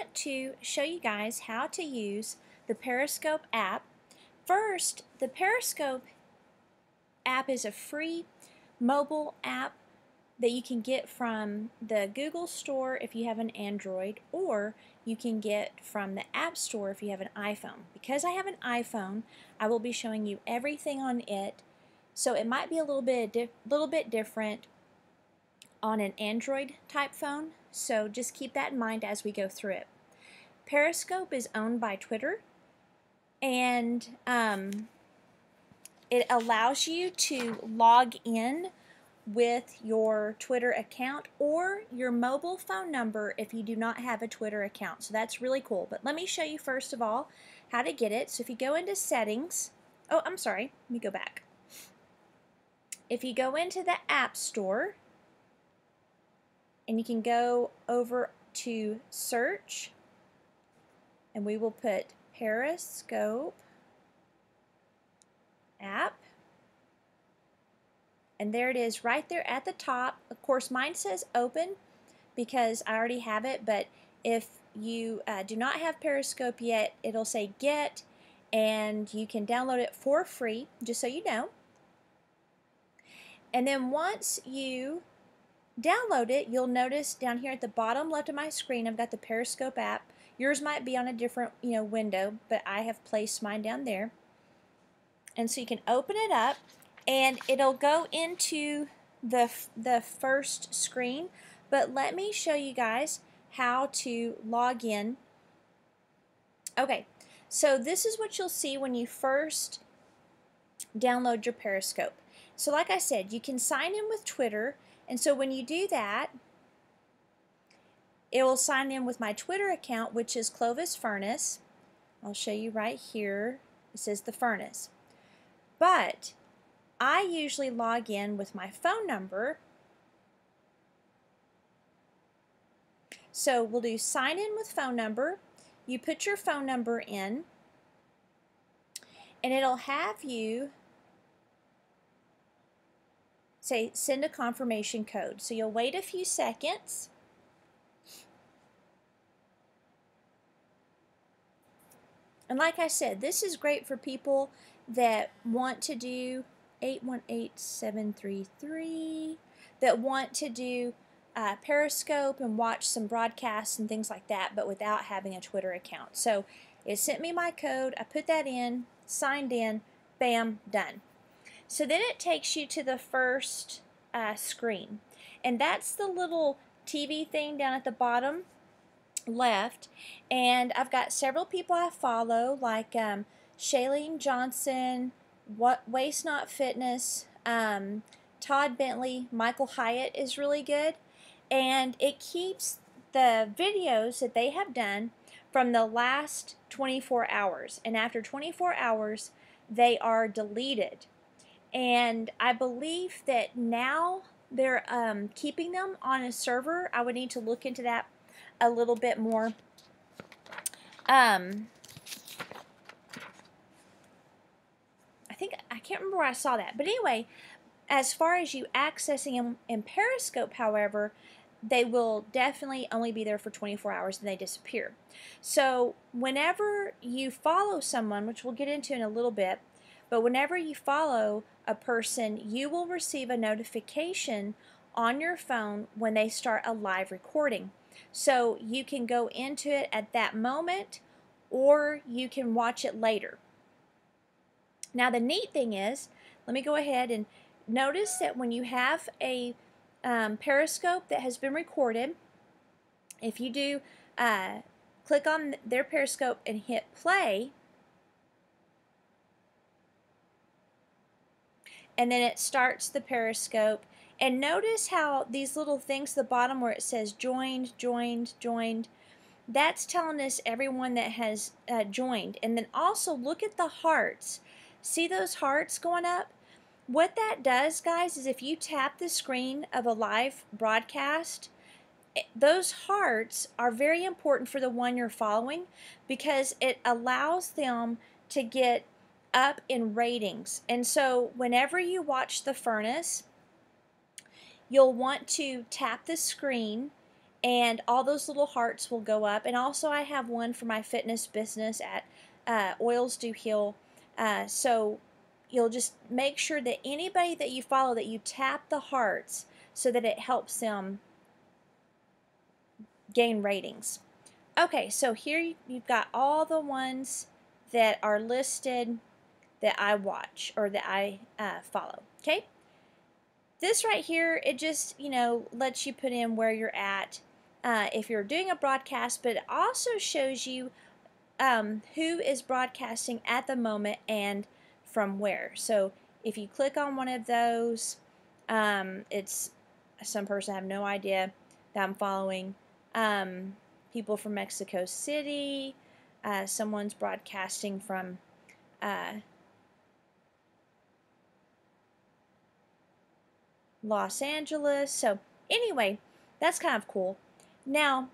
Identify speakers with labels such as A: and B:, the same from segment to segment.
A: want to show you guys how to use the Periscope app. First, the Periscope app is a free mobile app that you can get from the Google Store if you have an Android, or you can get from the App Store if you have an iPhone. Because I have an iPhone, I will be showing you everything on it, so it might be a little bit different on an Android type phone, so just keep that in mind as we go through it. Periscope is owned by Twitter, and it allows you to log in with your Twitter account or your mobile phone number if you do not have a Twitter account. So that's really cool. But let me show you first of all how to get it. So if you go into settings, oh, I'm sorry, let me go back. If you go into the App Store, and you can go over to search, and we will put Periscope app, and there it is right there at the top. Of course, mine says open because I already have it, but if you do not have Periscope yet, it'll say get, and you can download it for free, just so you know. And then once you download it, you'll notice down here at the bottom left of my screen, I've got the Periscope app. Yours might be on a different window, but I have placed mine down there. And so you can open it up, and it'll go into the first screen. But let me show you guys how to log in. Okay, so this is what you'll see when you first download your Periscope. So like I said, you can sign in with Twitter. And so when you do that, it will sign in with my Twitter account, which is Clovis Furnace. I'll show you right here. It says the Furnace. But I usually log in with my phone number. So we'll do sign in with phone number. You put your phone number in, and it'll have you say send a confirmation code. So you'll wait a few seconds. And like I said, this is great for people that want to do 818733, that want to do Periscope and watch some broadcasts and things like that, but without having a Twitter account. So it sent me my code, I put that in, signed in, bam, done. So then it takes you to the first screen, and that's the little TV thing down at the bottom left, and I've got several people I follow, like Shailene Johnson, Waste Not Fitness, Todd Bentley, Michael Hyatt is really good, and it keeps the videos that they have done from the last 24 hours, and after 24 hours they are deleted. And I believe that now they're keeping them on a server. I would need to look into that a little bit more. I can't remember where I saw that. But anyway, as far as you accessing them in Periscope, however, they will definitely only be there for 24 hours and they disappear. So whenever you follow someone, which we'll get into in a little bit, but whenever you follow a person, you will receive a notification on your phone when they start a live recording. So you can go into it at that moment, or you can watch it later. Now the neat thing is, let me go ahead and notice that when you have a Periscope that has been recorded, if you do click on their Periscope and hit play, and then it starts the Periscope. And notice how these little things at the bottom where it says joined, joined, joined, that's telling us everyone that has joined. And then also look at the hearts. See those hearts going up? What that does, guys, is if you tap the screen of a live broadcast, those hearts are very important for the one you're following, because it allows them to get up in ratings. And so whenever you watch The Furnace, you'll want to tap the screen and all those little hearts will go up. And also I have one for my fitness business at Oils Do Heal. So you'll just make sure that anybody that you follow, that you tap the hearts so that it helps them gain ratings. Okay, so here you've got all the ones that are listed that I watch or that I follow. Okay, this right here, it just, lets you put in where you're at if you're doing a broadcast, but it also shows you who is broadcasting at the moment and from where. So if you click on one of those, it's some person I have no idea that I'm following. People from Mexico City. Someone's broadcasting from Los Angeles. So anyway, that's kind of cool. Now,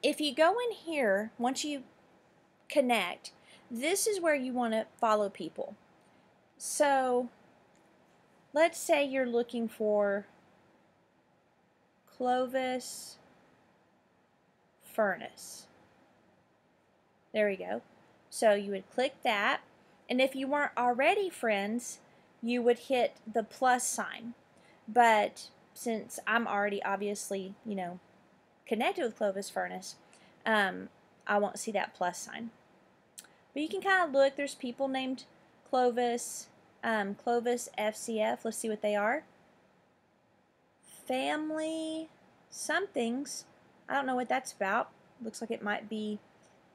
A: if you go in here, once you connect, this is where you want to follow people. So let's say you're looking for Clovis furnace. There we go. So you would click that, and if you weren't already friends, you would hit the plus sign. But since I'm already obviously, connected with Clovis furnace, I won't see that plus sign. But you can kind of look. There's people named Clovis, Clovis FCF. Let's see what they are. Family somethings. I don't know what that's about. Looks like it might be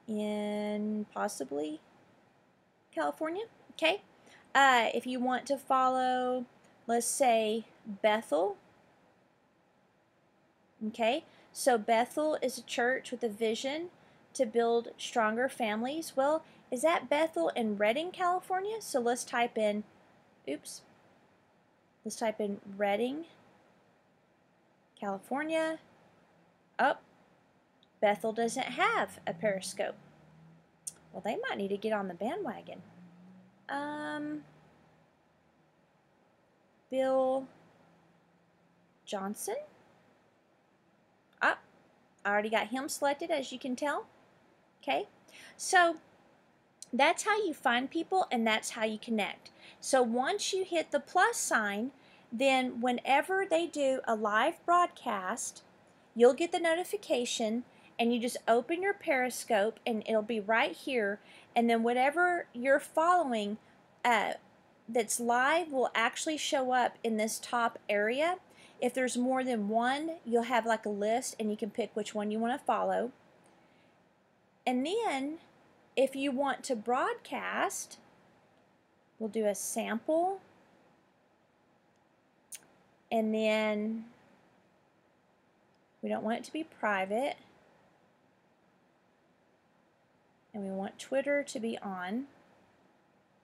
A: in possibly California. Okay. If you want to follow, let's say, Bethel. Okay. So Bethel is a church with a vision to build stronger families. Well, is that Bethel in Redding, California? So let's type in, let's type in Redding, California. Oh, Bethel doesn't have a Periscope. Well, they might need to get on the bandwagon. Bill Johnson. Oh, I already got him selected, as you can tell. Okay, so that's how you find people, and that's how you connect. So once you hit the plus sign, then whenever they do a live broadcast, you'll get the notification, and you just open your Periscope, and it'll be right here, and then whatever you're following that's live will actually show up in this top area. If there's more than one, you'll have like a list, and you can pick which one you want to follow. And then if you want to broadcast, we'll do a sample, and then we don't want it to be private, and we want Twitter to be on.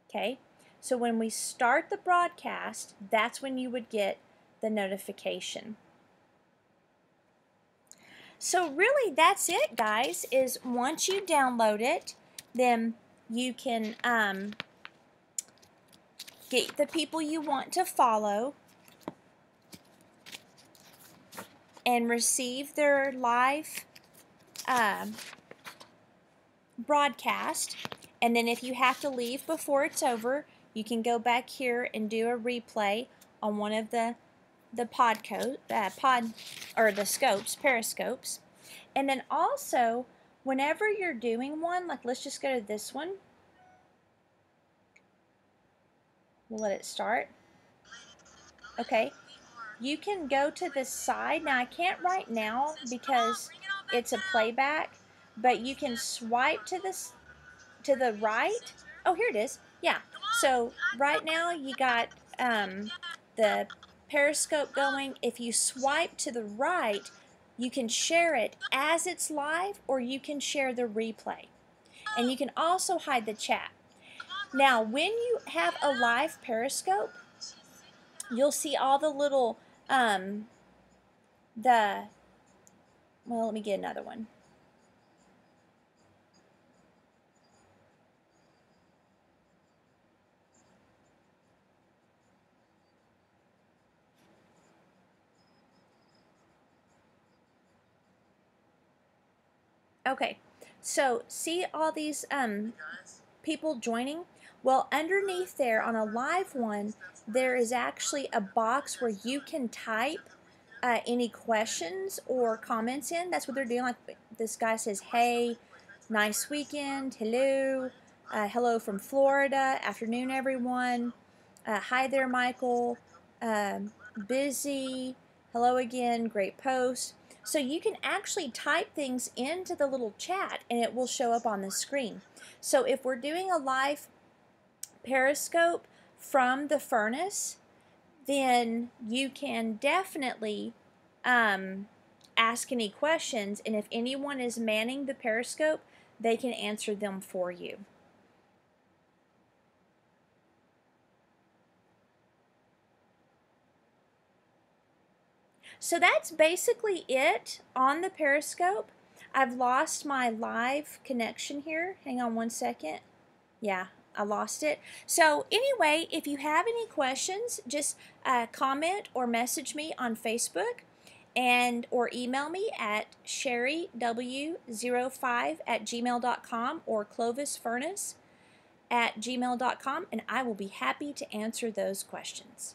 A: Okay, so when we start the broadcast, that's when you would get the notification. So really that's it, guys, is once you download it, then you can get the people you want to follow and receive their live broadcast. And then if you have to leave before it's over, you can go back here and do a replay on one of the scopes, periscopes. And then also, whenever you're doing one, like let's just go to this one. We'll let it start. Okay. You can go to the side. Now I can't right now because it's a playback, but you can swipe to the right. Oh, here it is. Yeah. So right now you got the Periscope going. If you swipe to the right, you can share it as it's live, or you can share the replay. And you can also hide the chat. Now, when you have a live Periscope, you'll see all the little well, let me get another one. Okay, so see all these people joining? Well, underneath there on a live one, there is actually a box where you can type any questions or comments in. That's what they're doing. Like this guy says, hey, nice weekend, hello, hello from Florida, afternoon, everyone. Hi there, Michael. Busy, hello again, great post. So you can actually type things into the little chat and it will show up on the screen. So if we're doing a live Periscope from the furnace, then you can definitely ask any questions, and if anyone is manning the Periscope, they can answer them for you. So that's basically it on the Periscope. I've lost my live connection here. Hang on one second. Yeah, I lost it. So anyway, if you have any questions, just comment or message me on Facebook and or email me at sherryw05@gmail.com or clovisfurnace@gmail.com, and I will be happy to answer those questions.